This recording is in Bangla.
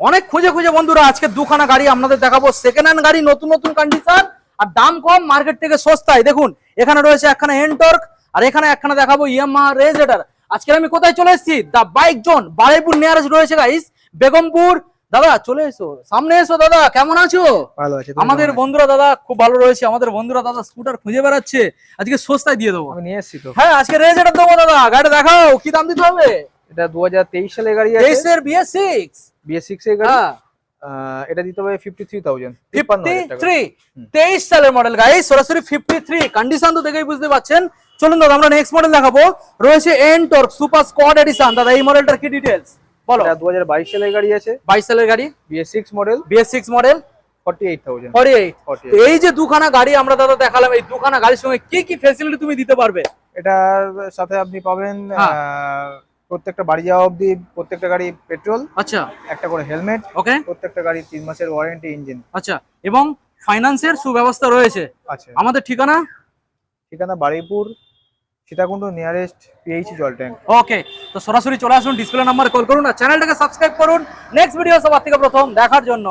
অনেক খুঁজে খুঁজে বন্ধুরা আজকে দুখানা গাড়ি আপনাদের দেখাবো, সেকেন্ড হ্যান্ড গাড়ি, নতুন নতুন কন্ডিশন আর দাম কম, মার্কেট থেকে সস্তায়। দেখুন এখানে রয়েছে একখানা এনটর্ক আর এখানে একখানা দেখাবো ইয়ামাহা রেজেডার। আজকে আমি কোথায় চলে এসেছি? দা বাইক জোন, বারুইপুর নিয়ারেস্ট রয়েছে গাইস, বেগমপুর। দাদা চলে এসো, সামনে এসো। দাদা কেমন আছো? ভালো আছে। আমাদের বন্ধুরা দাদা খুব ভালো রয়েছে, আমাদের বন্ধুরা দাদা স্কুটার খুঁজে বেড়াচ্ছে, আজকে সস্তায় দিয়ে দেবো। আমি নিয়ে এসেছি তো। হ্যাঁ আজকে রেজেডার দেবো দাদা, গাড়ি দেখাও কি দাম দিতে হবে। এটা 2023 সালের গাড়ি আছে। 23 এর BS6। BS6 এর গাড়ি। হ্যাঁ এটা দিতে হবে 53,000। 53 23 সালের মডেল গাইস, সরাসরি 53। কন্ডিশন তো দেখেই বুঝতে পাচ্ছেন। চলুন দাদা আমরা নেক্সট মডেল দেখাবো, রয়েছে এনটর্ক সুপার স্কোয়াড এডিশন। দাদা এই মডেলটার কি ডিটেইলস বলো। এটা 2022 সালের গাড়ি আছে। 22 সালের গাড়ি, BS6 মডেল, BS6 মডেল, 48,000। 48। এই যে দুখানা গাড়ি আমরা দাদা দেখালাম, এই দুখানা গাড়ির সঙ্গে কি কি ফ্যাসিলিটি তুমি দিতে পারবে? এটার সাথে আপনি পাবেন প্রত্যেকটা বাড়ি যাওয়া অবধি প্রত্যেকটা গাড়ি পেট্রোল, আচ্ছা একটা করে হেলমেট, ওকে, প্রত্যেকটা গাড়ি 3 মাসের ওয়ারেন্টি ইঞ্জিন। আচ্ছা, এবং ফাইন্যান্সের সুব্যবস্থা রয়েছে। আচ্ছা, আমাদের ঠিকানা বারুইপুর সীতাকুণ্ড নিয়ারেস্ট PHC জল ট্যাঙ্ক। ওকে, তো সরাসরি চলে আসুন, ডিসপ্লে নাম্বারে কল করুন আর চ্যানেলটাকে সাবস্ক্রাইব করুন নেক্সট ভিডিও সবার থেকে প্রথম দেখার জন্য।